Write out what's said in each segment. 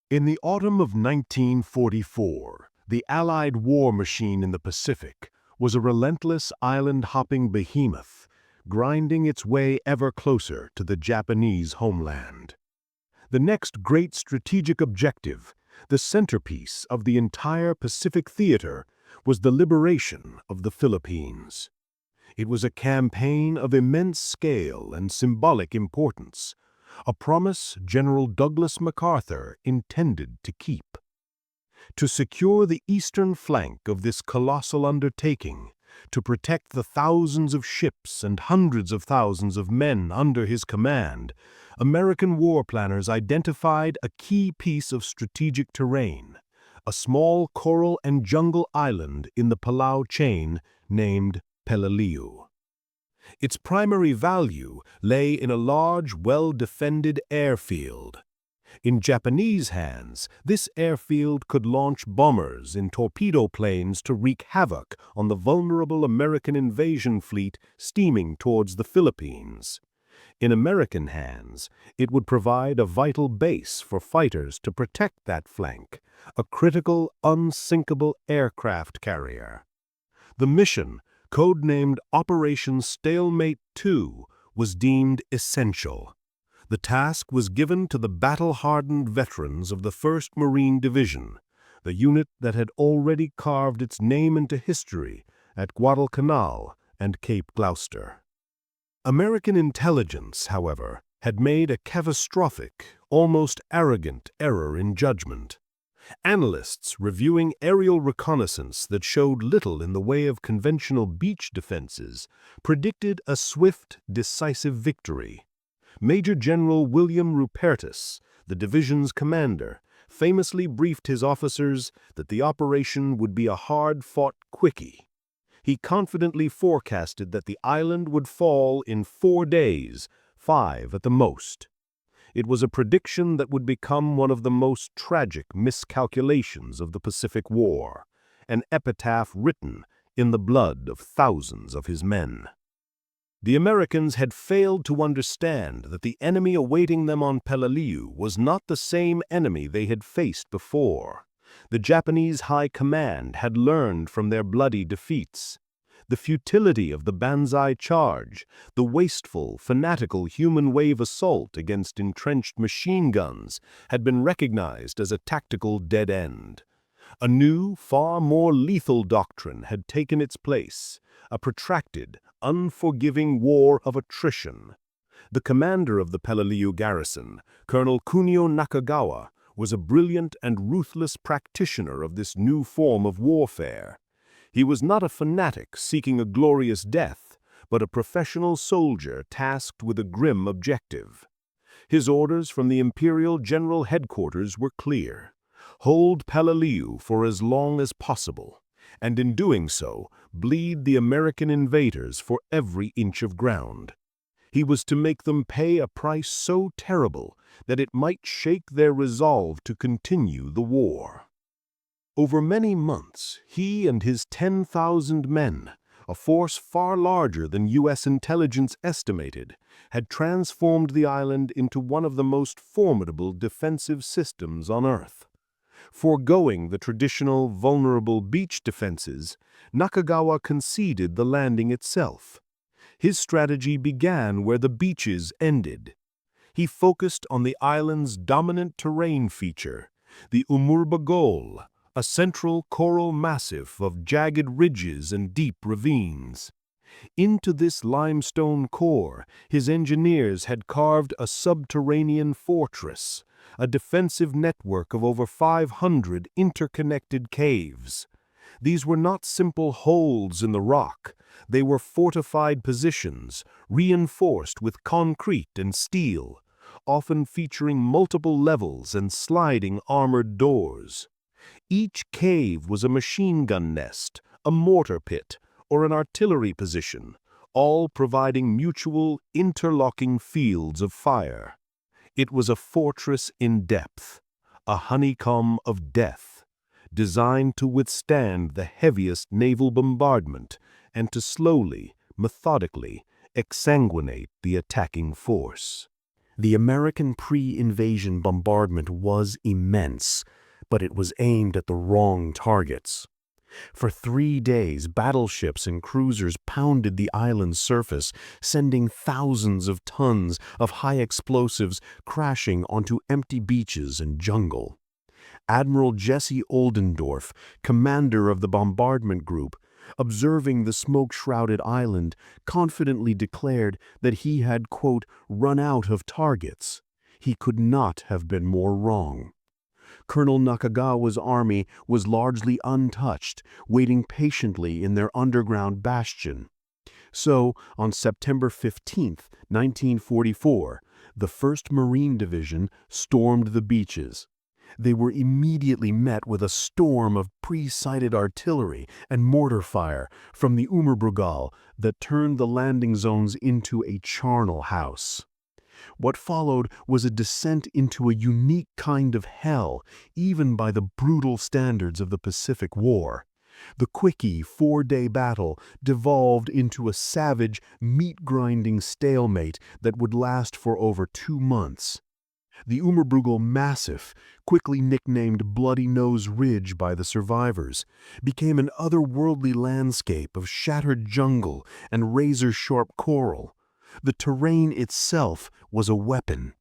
In the autumn of 1944, the Allied war machine in the Pacific was a relentless island-hopping behemoth, grinding its way ever closer to the Japanese homeland. The next great strategic objective, the centerpiece of the entire Pacific theater, was the liberation of the Philippines. It was a campaign of immense scale and symbolic importance, a promise General Douglas MacArthur intended to keep. To secure the eastern flank of this colossal undertaking, to protect the thousands of ships and hundreds of thousands of men under his command, American war planners identified a key piece of strategic terrain, a small coral and jungle island in the Palau chain named Peleliu. Its primary value lay in a large, well-defended airfield. In Japanese hands, this airfield could launch bombers in torpedo planes to wreak havoc on the vulnerable American invasion fleet steaming towards the Philippines. In American hands, it would provide a vital base for fighters to protect that flank, a critical, unsinkable aircraft carrier. The mission, codenamed Operation Stalemate 2, was deemed essential. The task was given to the battle-hardened veterans of the 1st Marine Division, the unit that had already carved its name into history at Guadalcanal and Cape Gloucester. American intelligence, however, had made a catastrophic, almost arrogant error in judgment. Analysts reviewing aerial reconnaissance that showed little in the way of conventional beach defenses predicted a swift, decisive victory. Major General William Rupertus, the division's commander, famously briefed his officers that the operation would be a hard-fought quickie. He confidently forecasted that the island would fall in 4 days, 5 at the most. It was a prediction that would become one of the most tragic miscalculations of the Pacific War, an epitaph written in the blood of thousands of his men. The Americans had failed to understand that the enemy awaiting them on Peleliu was not the same enemy they had faced before. The Japanese High Command had learned from their bloody defeats. The futility of the Banzai charge, the wasteful, fanatical human wave assault against entrenched machine guns, had been recognized as a tactical dead end. A new, far more lethal doctrine had taken its place, a protracted, unforgiving war of attrition. The commander of the Peleliu garrison, Colonel Kunio Nakagawa, was a brilliant and ruthless practitioner of this new form of warfare. He was not a fanatic seeking a glorious death, but a professional soldier tasked with a grim objective. His orders from the Imperial General Headquarters were clear: hold Peleliu for as long as possible, and in doing so, bleed the American invaders for every inch of ground. He was to make them pay a price so terrible that it might shake their resolve to continue the war. Over many months, he and his 10,000 men, a force far larger than U.S. intelligence estimated, had transformed the island into one of the most formidable defensive systems on Earth. Foregoing the traditional vulnerable beach defenses, Nakagawa conceded the landing itself. His strategy began where the beaches ended. He focused on the island's dominant terrain feature, the Umurbagol, a central coral massif of jagged ridges and deep ravines. Into this limestone core, his engineers had carved a subterranean fortress, a defensive network of over 500 interconnected caves. These were not simple holes in the rock. They were fortified positions, reinforced with concrete and steel, often featuring multiple levels and sliding armored doors. Each cave was a machine gun nest, a mortar pit, or an artillery position, all providing mutual, interlocking fields of fire. It was a fortress in depth, a honeycomb of death, designed to withstand the heaviest naval bombardment and to slowly, methodically, exsanguinate the attacking force. The American pre-invasion bombardment was immense, but it was aimed at the wrong targets. For 3 days, battleships and cruisers pounded the island's surface, sending thousands of tons of high explosives crashing onto empty beaches and jungle. Admiral Jesse Oldendorf, commander of the bombardment group, observing the smoke-shrouded island, confidently declared that he had, quote, run out of targets. He could not have been more wrong. Colonel Nakagawa's army was largely untouched, waiting patiently in their underground bastion. So, on September 15, 1944, the 1st Marine Division stormed the beaches. They were immediately met with a storm of pre-sighted artillery and mortar fire from the Umerbrugal that turned the landing zones into a charnel house. What followed was a descent into a unique kind of hell, even by the brutal standards of the Pacific War. The quickie 4-day battle devolved into a savage, meat-grinding stalemate that would last for over 2 months. The Umerbrugal Massif, quickly nicknamed Bloody Nose Ridge by the survivors, became an otherworldly landscape of shattered jungle and razor-sharp coral. The terrain itself was a weapon.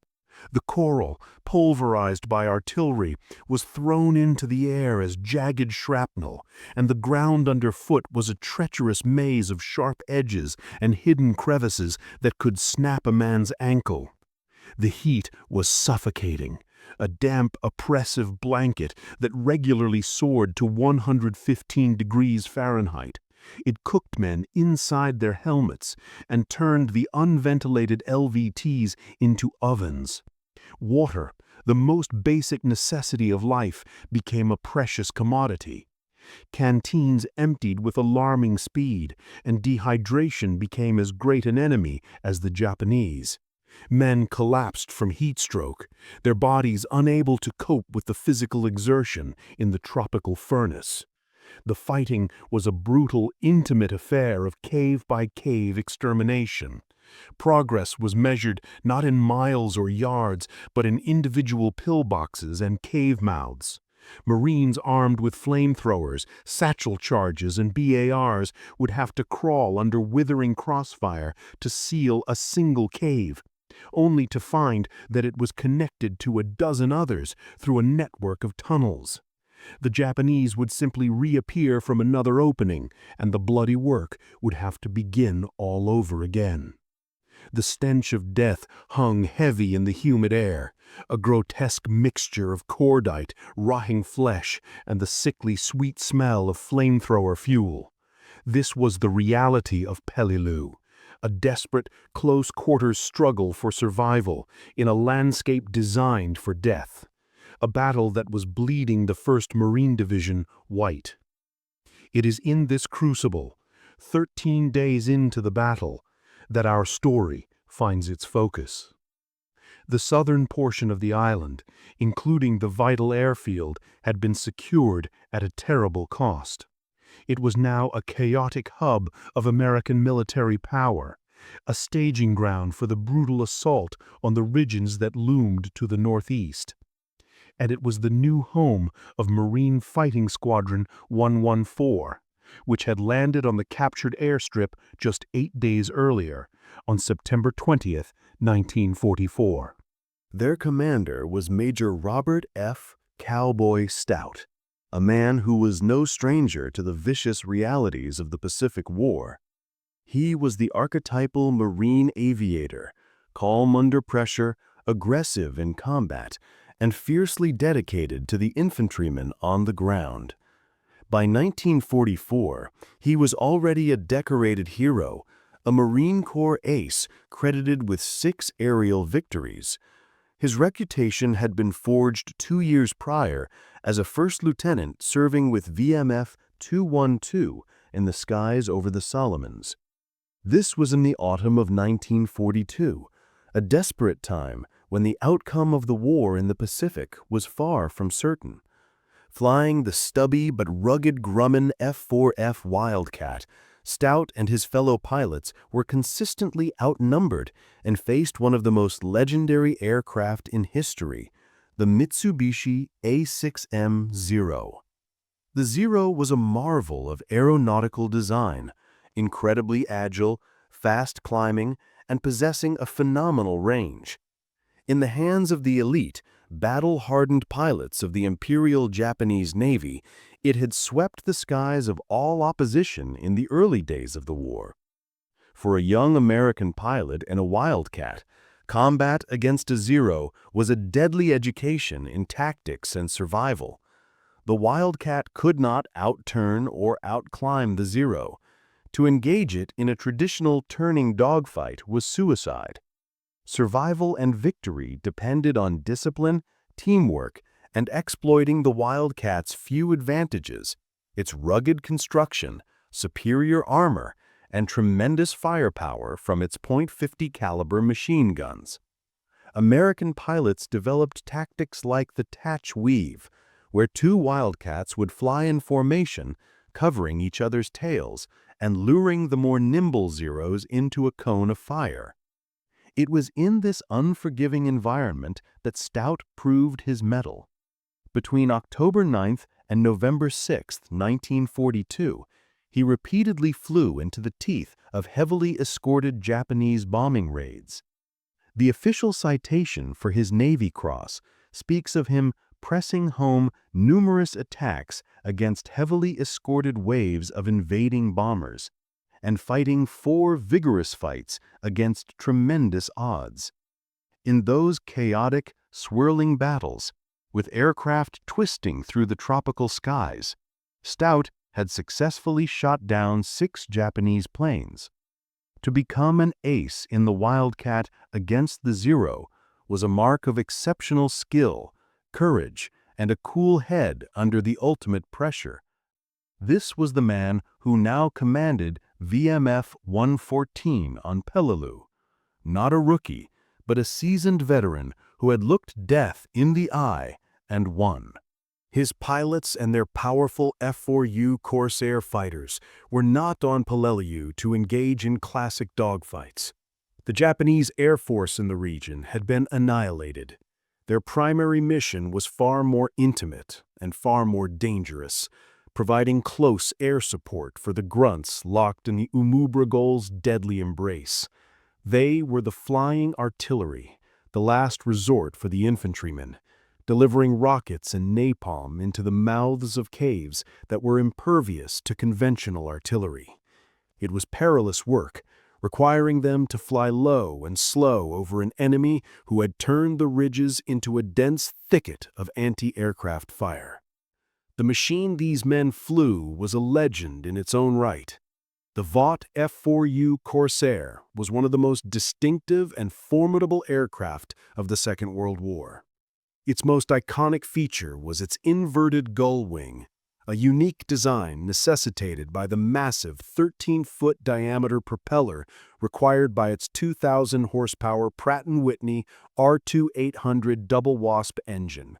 The coral, pulverized by artillery, was thrown into the air as jagged shrapnel, and the ground underfoot was a treacherous maze of sharp edges and hidden crevices that could snap a man's ankle. The heat was suffocating, a damp, oppressive blanket that regularly soared to 115 degrees Fahrenheit. It cooked men inside their helmets and turned the unventilated LVTs into ovens. Water, the most basic necessity of life, became a precious commodity. Canteens emptied with alarming speed, and dehydration became as great an enemy as the Japanese. Men collapsed from heat stroke, their bodies unable to cope with the physical exertion in the tropical furnace. The fighting was a brutal, intimate affair of cave-by-cave extermination. Progress was measured not in miles or yards, but in individual pillboxes and cave mouths. Marines armed with flamethrowers, satchel charges, and BARs would have to crawl under withering crossfire to seal a single cave, only to find that it was connected to a dozen others through a network of tunnels. The Japanese would simply reappear from another opening, and the bloody work would have to begin all over again. The stench of death hung heavy in the humid air, a grotesque mixture of cordite, rotting flesh, and the sickly sweet smell of flamethrower fuel. This was the reality of Peleliu, a desperate, close-quarters struggle for survival in a landscape designed for death. A battle that was bleeding the 1st Marine Division white. It is in this crucible, 13 days into the battle, that our story finds its focus. The southern portion of the island, including the vital airfield, had been secured at a terrible cost. It was now a chaotic hub of American military power, a staging ground for the brutal assault on the regions that loomed to the northeast. And it was the new home of Marine Fighting Squadron 114, which had landed on the captured airstrip just 8 days earlier, on September 20th, 1944. Their commander was Major Robert F. Cowboy Stout, a man who was no stranger to the vicious realities of the Pacific War. He was the archetypal Marine aviator, calm under pressure, aggressive in combat, and fiercely dedicated to the infantrymen on the ground. By 1944, he was already a decorated hero, a Marine Corps ace credited with 6 aerial victories. His reputation had been forged 2 years prior as a first lieutenant serving with VMF-114 in the skies over the Solomons. This was in the autumn of 1942, a desperate time when the outcome of the war in the Pacific was far from certain. Flying the stubby but rugged Grumman F4F Wildcat, Stout and his fellow pilots were consistently outnumbered and faced one of the most legendary aircraft in history, the Mitsubishi A6M-0. The Zero was a marvel of aeronautical design, incredibly agile, fast climbing, and possessing a phenomenal range. In the hands of the elite, battle-hardened pilots of the Imperial Japanese Navy, it had swept the skies of all opposition in the early days of the war. For a young American pilot and a wildcat, combat against a Zero was a deadly education in tactics and survival. The wildcat could not outturn or outclimb the Zero. To engage it in a traditional turning dogfight was suicide. Survival and victory depended on discipline, teamwork, and exploiting the wildcat's few advantages, its rugged construction, superior armor, and tremendous firepower from its .50 caliber machine guns. American pilots developed tactics like the Tatch Weave, where two wildcats would fly in formation, covering each other's tails and luring the more nimble Zeros into a cone of fire. It was in this unforgiving environment that Stout proved his mettle. Between October 9th and November 6, 1942, he repeatedly flew into the teeth of heavily escorted Japanese bombing raids. The official citation for his Navy Cross speaks of him pressing home numerous attacks against heavily escorted waves of invading bombers, and fighting 4 vigorous fights against tremendous odds. In those chaotic, swirling battles, with aircraft twisting through the tropical skies, Stout had successfully shot down 6 Japanese planes. To become an ace in the Wildcat against the Zero was a mark of exceptional skill, courage, and a cool head under the ultimate pressure. This was the man who now commanded VMF-114 on Peleliu, not a rookie, but a seasoned veteran who had looked death in the eye and won. His pilots and their powerful F4U Corsair fighters were not on Peleliu to engage in classic dogfights. The Japanese Air Force in the region had been annihilated. Their primary mission was far more intimate and far more dangerous, providing close air support for the grunts locked in the Umubragol's deadly embrace. They were the flying artillery, the last resort for the infantrymen, delivering rockets and napalm into the mouths of caves that were impervious to conventional artillery. It was perilous work, requiring them to fly low and slow over an enemy who had turned the ridges into a dense thicket of anti-aircraft fire. The machine these men flew was a legend in its own right. The Vought F4U Corsair was one of the most distinctive and formidable aircraft of the Second World War. Its most iconic feature was its inverted gull wing, a unique design necessitated by the massive 13-foot diameter propeller required by its 2,000-horsepower Pratt & Whitney R2-800 double wasp engine.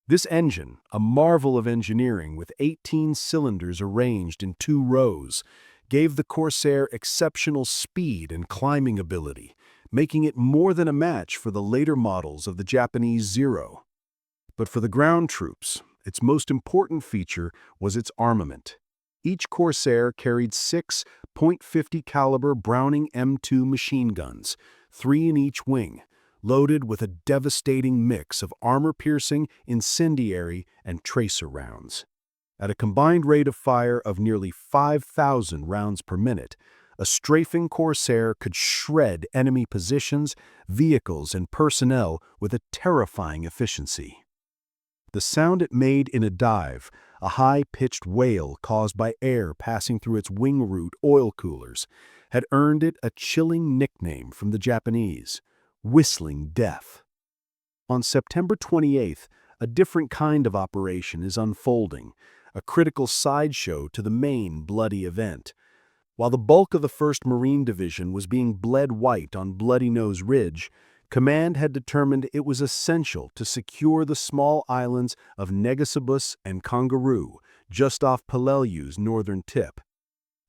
This engine, a marvel of engineering with 18 cylinders arranged in 2 rows, gave the Corsair exceptional speed and climbing ability, making it more than a match for the later models of the Japanese Zero. But for the ground troops, its most important feature was its armament. Each Corsair carried 6 .50 caliber Browning M2 machine guns, 3 in each wing, loaded with a devastating mix of armor-piercing, incendiary, and tracer rounds. At a combined rate of fire of nearly 5,000 rounds per minute, a strafing Corsair could shred enemy positions, vehicles, and personnel with a terrifying efficiency. The sound it made in a dive, a high-pitched wail caused by air passing through its wing root oil coolers, had earned it a chilling nickname from the Japanese: Whistling Death. On September 28th, a different kind of operation is unfolding, a critical sideshow to the main bloody event. While the bulk of the 1st Marine Division was being bled white on Bloody Nose Ridge, Command had determined it was essential to secure the small islands of Negasabus and Kangaroo, just off Peleliu's northern tip.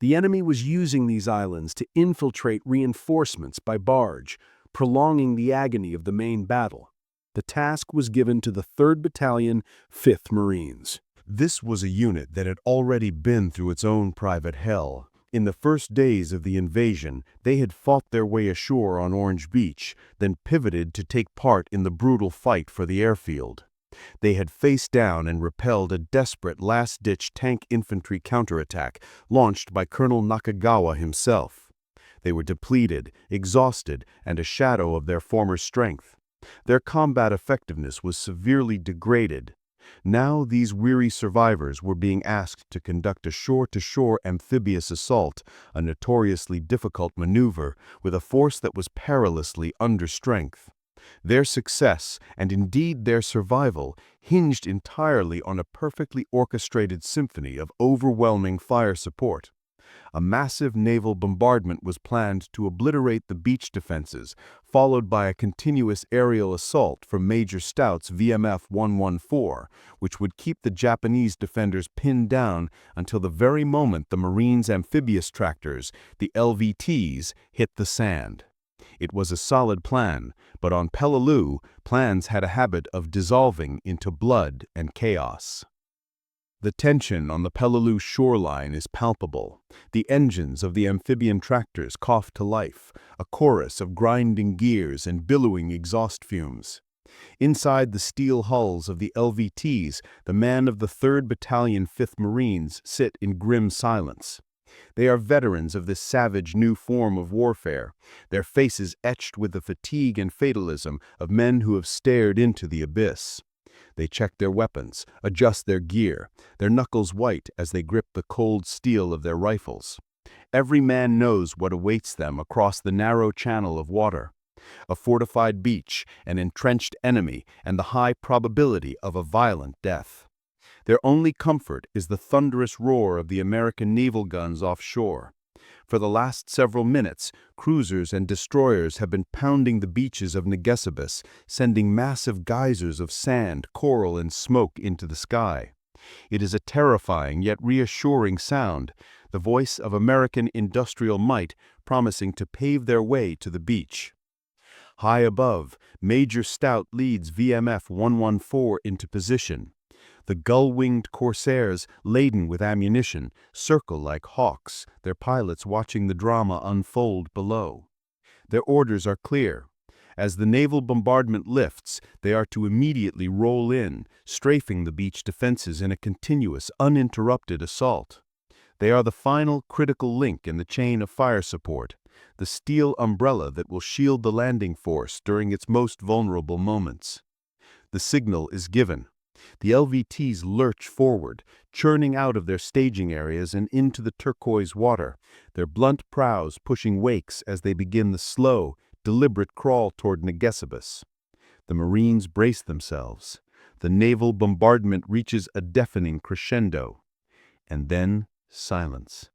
The enemy was using these islands to infiltrate reinforcements by barge, prolonging the agony of the main battle. The task was given to the 3rd Battalion, 5th Marines. This was a unit that had already been through its own private hell. In the first days of the invasion, they had fought their way ashore on Orange Beach, then pivoted to take part in the brutal fight for the airfield. They had faced down and repelled a desperate last-ditch tank infantry counterattack launched by Colonel Nakagawa himself. They were depleted, exhausted, and a shadow of their former strength. Their combat effectiveness was severely degraded. Now these weary survivors were being asked to conduct a shore-to-shore amphibious assault, a notoriously difficult maneuver, with a force that was perilously under strength. Their success, and indeed their survival, hinged entirely on a perfectly orchestrated symphony of overwhelming fire support. A massive naval bombardment was planned to obliterate the beach defenses, followed by a continuous aerial assault from Major Stout's VMF-114, which would keep the Japanese defenders pinned down until the very moment the Marines' amphibious tractors, the LVTs, hit the sand. It was a solid plan, but on Peleliu, plans had a habit of dissolving into blood and chaos. The tension on the Peleliu shoreline is palpable. The engines of the amphibian tractors cough to life, a chorus of grinding gears and billowing exhaust fumes. Inside the steel hulls of the LVTs, the men of the 3rd Battalion 5th Marines sit in grim silence. They are veterans of this savage new form of warfare, their faces etched with the fatigue and fatalism of men who have stared into the abyss. They check their weapons, adjust their gear, their knuckles white as they grip the cold steel of their rifles. Every man knows what awaits them across the narrow channel of water. A fortified beach, an entrenched enemy, and the high probability of a violent death. Their only comfort is the thunderous roar of the American naval guns offshore. For the last several minutes, cruisers and destroyers have been pounding the beaches of Nagesabus, sending massive geysers of sand, coral, and smoke into the sky. It is a terrifying yet reassuring sound, the voice of American industrial might promising to pave their way to the beach. High above, Major Stout leads VMF-114 into position. The gull-winged Corsairs, laden with ammunition, circle like hawks, their pilots watching the drama unfold below. Their orders are clear. As the naval bombardment lifts, they are to immediately roll in, strafing the beach defenses in a continuous, uninterrupted assault. They are the final critical link in the chain of fire support, the steel umbrella that will shield the landing force during its most vulnerable moments. The signal is given. The LVTs lurch forward, churning out of their staging areas and into the turquoise water, their blunt prows pushing wakes as they begin the slow, deliberate crawl toward Nagesabus. The Marines brace themselves. The naval bombardment reaches a deafening crescendo. And then silence.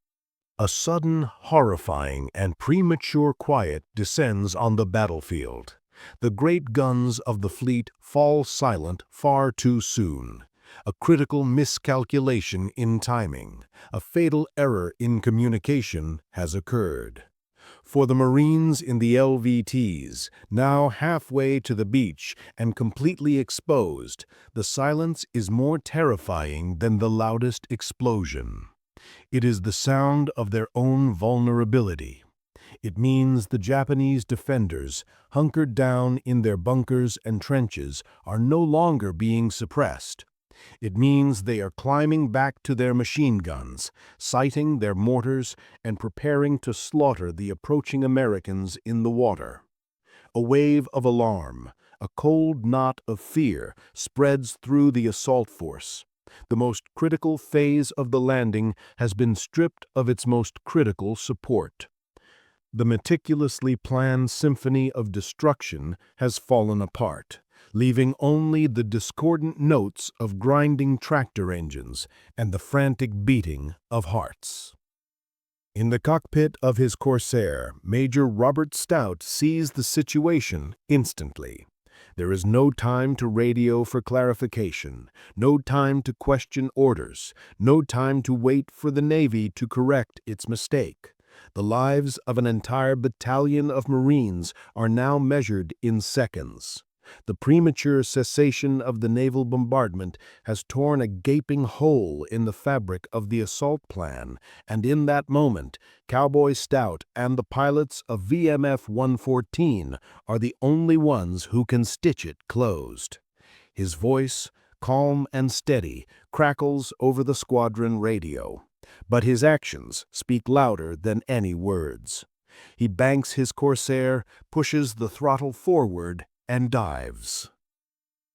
A sudden, horrifying, and premature quiet descends on the battlefield. The great guns of the fleet fall silent far too soon. A critical miscalculation in timing, a fatal error in communication has occurred. For the Marines in the LVTs, now halfway to the beach and completely exposed, the silence is more terrifying than the loudest explosion. It is the sound of their own vulnerability. It means the Japanese defenders, hunkered down in their bunkers and trenches, are no longer being suppressed. It means they are climbing back to their machine guns, sighting their mortars, and preparing to slaughter the approaching Americans in the water. A wave of alarm, a cold knot of fear spreads through the assault force. The most critical phase of the landing has been stripped of its most critical support. The meticulously planned symphony of destruction has fallen apart, leaving only the discordant notes of grinding tractor engines and the frantic beating of hearts. In the cockpit of his Corsair, Major Robert Stout sees the situation instantly. There is no time to radio for clarification, no time to question orders, no time to wait for the Navy to correct its mistake. The lives of an entire battalion of Marines are now measured in seconds. The premature cessation of the naval bombardment has torn a gaping hole in the fabric of the assault plan, and in that moment, Cowboy Stout and the pilots of VMF-114 are the only ones who can stitch it closed. His voice, calm and steady, crackles over the squadron radio, but his actions speak louder than any words. He banks his Corsair, pushes the throttle forward, and dives.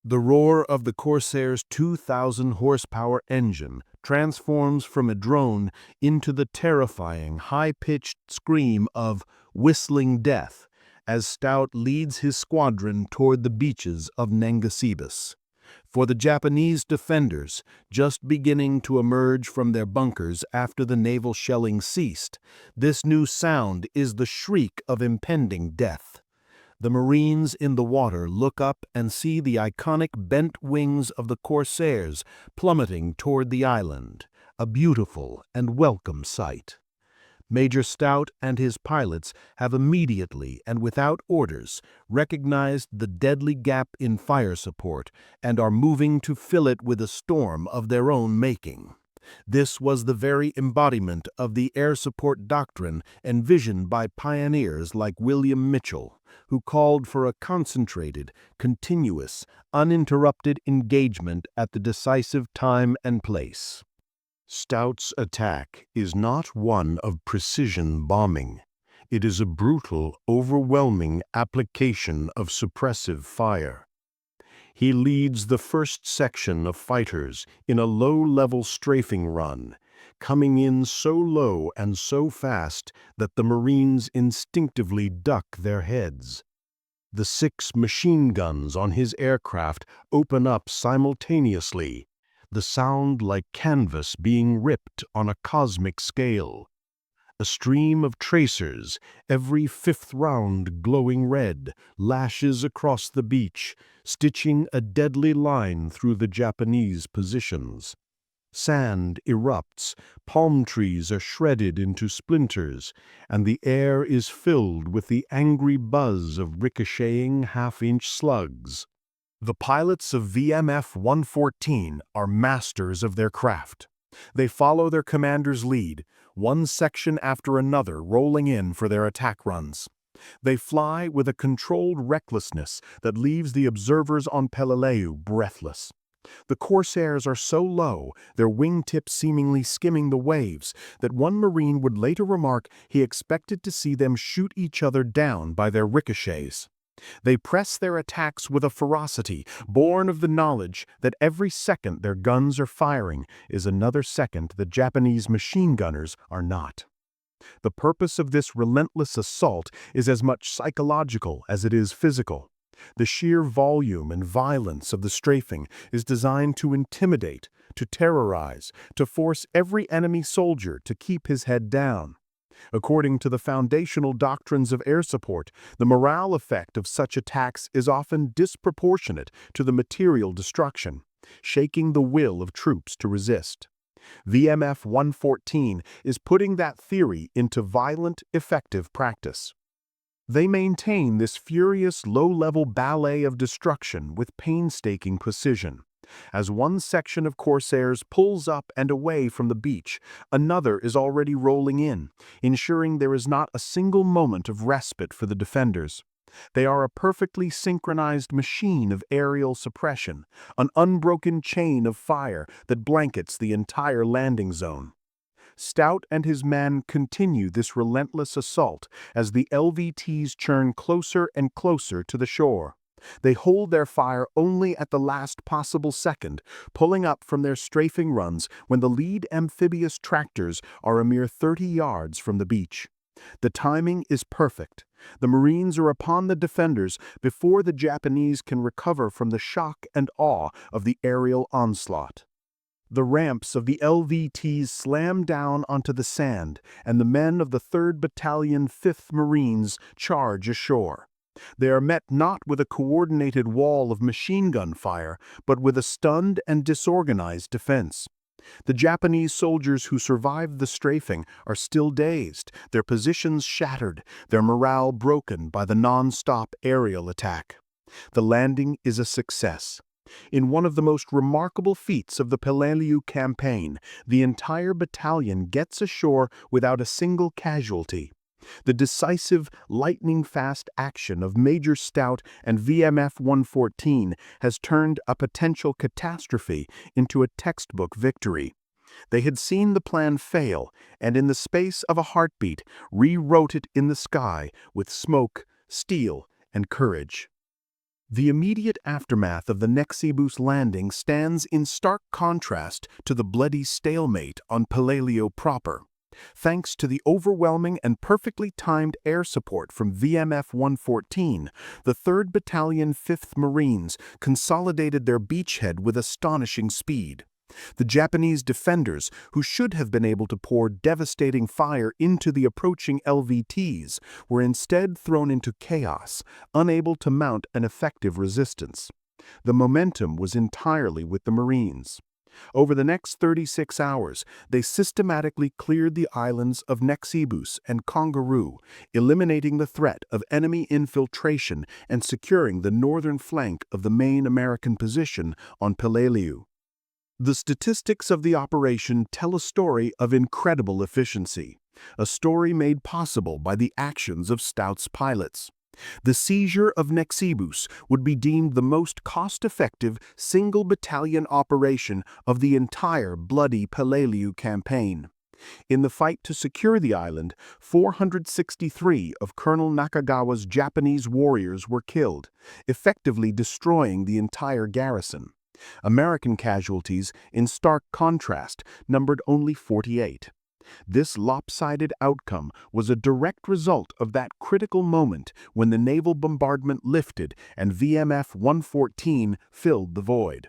The roar of the Corsair's 2,000-horsepower engine transforms from a drone into the terrifying, high-pitched scream of whistling death as Stout leads his squadron toward the beaches of Nangasibis. For the Japanese defenders, just beginning to emerge from their bunkers after the naval shelling ceased, this new sound is the shriek of impending death. The Marines in the water look up and see the iconic bent wings of the Corsairs plummeting toward the island, a beautiful and welcome sight. Major Stout and his pilots have immediately and without orders recognized the deadly gap in fire support and are moving to fill it with a storm of their own making. This was the very embodiment of the air support doctrine envisioned by pioneers like William Mitchell, who called for a concentrated, continuous, uninterrupted engagement at the decisive time and place. Stout's attack is not one of precision bombing. It is a brutal, overwhelming application of suppressive fire. He leads the first section of fighters in a low-level strafing run, coming in so low and so fast that the Marines instinctively duck their heads. The 6 machine guns on his aircraft open up simultaneously, the sound like canvas being ripped on a cosmic scale. A stream of tracers, every 5th round glowing red, lashes across the beach, stitching a deadly line through the Japanese positions. Sand erupts, palm trees are shredded into splinters, and the air is filled with the angry buzz of ricocheting half-inch slugs. The pilots of VMF-114 are masters of their craft. They follow their commander's lead, one section after another rolling in for their attack runs. They fly with a controlled recklessness that leaves the observers on Peleliu breathless. The Corsairs are so low, their wingtips seemingly skimming the waves, that one Marine would later remark he expected to see them shoot each other down by their ricochets. They press their attacks with a ferocity born of the knowledge that every second their guns are firing is another second the Japanese machine gunners are not. The purpose of this relentless assault is as much psychological as it is physical. The sheer volume and violence of the strafing is designed to intimidate, to terrorize, to force every enemy soldier to keep his head down. According to the foundational doctrines of air support, the morale effect of such attacks is often disproportionate to the material destruction, shaking the will of troops to resist. VMF-114 is putting that theory into violent, effective practice. They maintain this furious, low-level ballet of destruction with painstaking precision. As one section of Corsairs pulls up and away from the beach, another is already rolling in, ensuring there is not a single moment of respite for the defenders. They are a perfectly synchronized machine of aerial suppression, an unbroken chain of fire that blankets the entire landing zone. Stout and his men continue this relentless assault as the LVTs churn closer and closer to the shore. They hold their fire only at the last possible second, pulling up from their strafing runs when the lead amphibious tractors are a mere 30 yards from the beach. The timing is perfect. The Marines are upon the defenders before the Japanese can recover from the shock and awe of the aerial onslaught. The ramps of the LVTs slam down onto the sand, and the men of the 3rd Battalion 5th Marines charge ashore. They are met not with a coordinated wall of machine gun fire, but with a stunned and disorganized defense. The Japanese soldiers who survived the strafing are still dazed, their positions shattered, their morale broken by the non-stop aerial attack. The landing is a success. In one of the most remarkable feats of the Peleliu campaign, the entire battalion gets ashore without a single casualty. The decisive, lightning-fast action of Major Stout and VMF-114 has turned a potential catastrophe into a textbook victory. They had seen the plan fail, and in the space of a heartbeat, rewrote it in the sky with smoke, steel, and courage. The immediate aftermath of the Nexibus landing stands in stark contrast to the bloody stalemate on Peleliu proper. Thanks to the overwhelming and perfectly timed air support from VMF-114, the 3rd Battalion 5th Marines consolidated their beachhead with astonishing speed. The Japanese defenders, who should have been able to pour devastating fire into the approaching LVTs, were instead thrown into chaos, unable to mount an effective resistance. The momentum was entirely with the Marines. Over the next 36 hours, they systematically cleared the islands of Nexibus and Kongaroo, eliminating the threat of enemy infiltration and securing the northern flank of the main American position on Peleliu. The statistics of the operation tell a story of incredible efficiency, a story made possible by the actions of Stout's pilots. The seizure of Nexibus would be deemed the most cost-effective single-battalion operation of the entire bloody Peleliu campaign. In the fight to secure the island, 463 of Colonel Nakagawa's Japanese warriors were killed, effectively destroying the entire garrison. American casualties, in stark contrast, numbered only 48. This lopsided outcome was a direct result of that critical moment when the naval bombardment lifted and VMF-114 filled the void.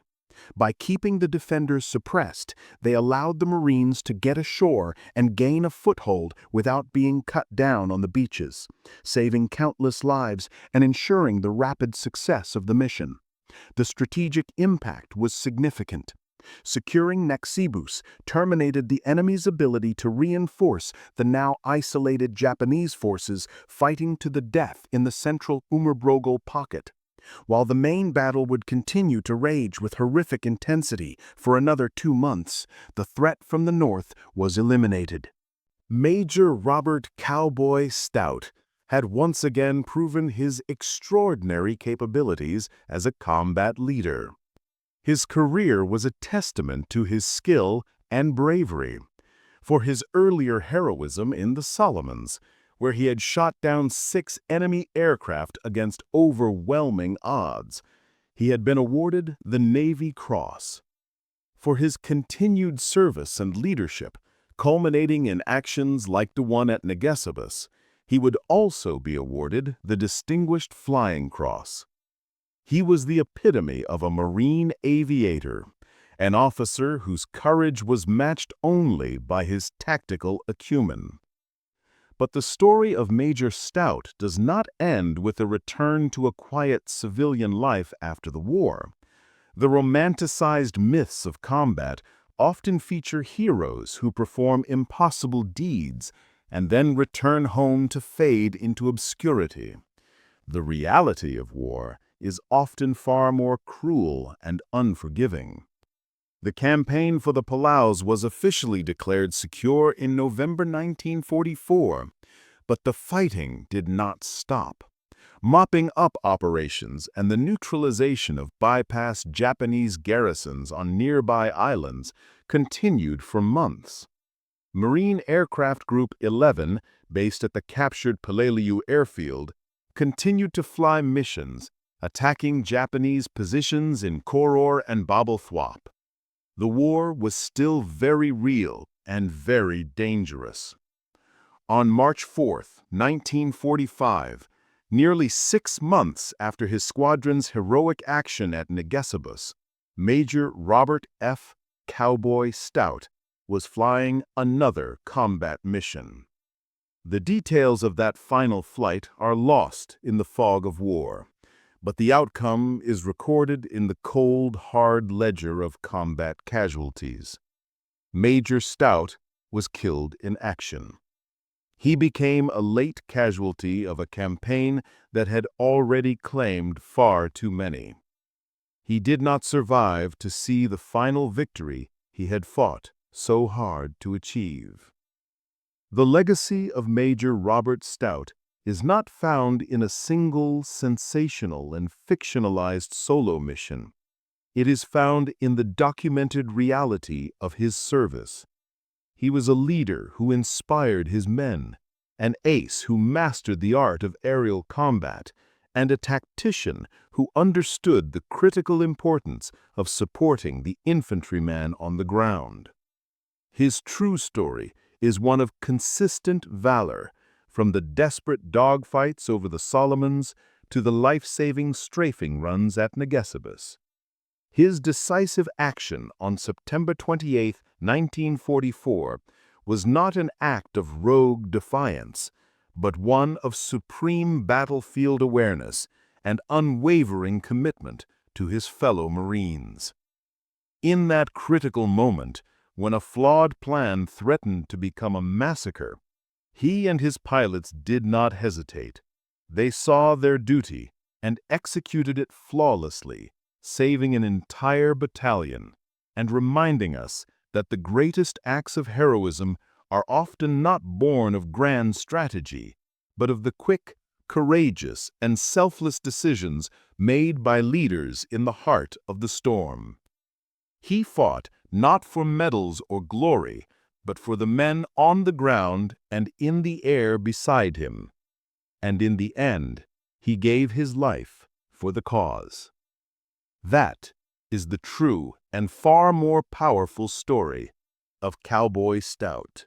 By keeping the defenders suppressed, they allowed the Marines to get ashore and gain a foothold without being cut down on the beaches, saving countless lives and ensuring the rapid success of the mission. The strategic impact was significant. Securing Nexibus terminated the enemy's ability to reinforce the now isolated Japanese forces fighting to the death in the central Umurbrogol pocket. While the main battle would continue to rage with horrific intensity for another 2 months, the threat from the north was eliminated. Major Robert Cowboy Stout had once again proven his extraordinary capabilities as a combat leader. His career was a testament to his skill and bravery. For his earlier heroism in the Solomons, where he had shot down 6 enemy aircraft against overwhelming odds, he had been awarded the Navy Cross. For his continued service and leadership, culminating in actions like the one at Nexibus, he would also be awarded the Distinguished Flying Cross. He was the epitome of a Marine aviator, an officer whose courage was matched only by his tactical acumen. But the story of Major Stout does not end with a return to a quiet civilian life after the war. The romanticized myths of combat often feature heroes who perform impossible deeds and then return home to fade into obscurity. The reality of war is often far more cruel and unforgiving. The campaign for the Palaus was officially declared secure in November 1944, but the fighting did not stop. Mopping up operations and the neutralization of bypassed Japanese garrisons on nearby islands continued for months. Marine Aircraft Group 11, based at the captured Peleliu airfield, continued to fly missions, attacking Japanese positions in Koror and Bab el-Thwab. The war was still very real and very dangerous. On March 4, 1945, nearly 6 months after his squadron's heroic action at Nexibus, Major Robert F. Cowboy Stout was flying another combat mission. The details of that final flight are lost in the fog of war, but the outcome is recorded in the cold, hard ledger of combat casualties. Major Stout was killed in action. He became a late casualty of a campaign that had already claimed far too many. He did not survive to see the final victory he had fought so hard to achieve. The legacy of Major Robert Stout is not found in a single sensational and fictionalized solo mission. It is found in the documented reality of his service. He was a leader who inspired his men, an ace who mastered the art of aerial combat, and a tactician who understood the critical importance of supporting the infantryman on the ground. His true story is one of consistent valor, from the desperate dogfights over the Solomons to the life-saving strafing runs at Nagesabus. His decisive action on September 28, 1944, was not an act of rogue defiance, but one of supreme battlefield awareness and unwavering commitment to his fellow Marines. In that critical moment, when a flawed plan threatened to become a massacre, he and his pilots did not hesitate. They saw their duty and executed it flawlessly, saving an entire battalion and reminding us that the greatest acts of heroism are often not born of grand strategy, but of the quick, courageous, and selfless decisions made by leaders in the heart of the storm. He fought not for medals or glory, but for the men on the ground and in the air beside him. And in the end, he gave his life for the cause. That is the true and far more powerful story of Cowboy Stout.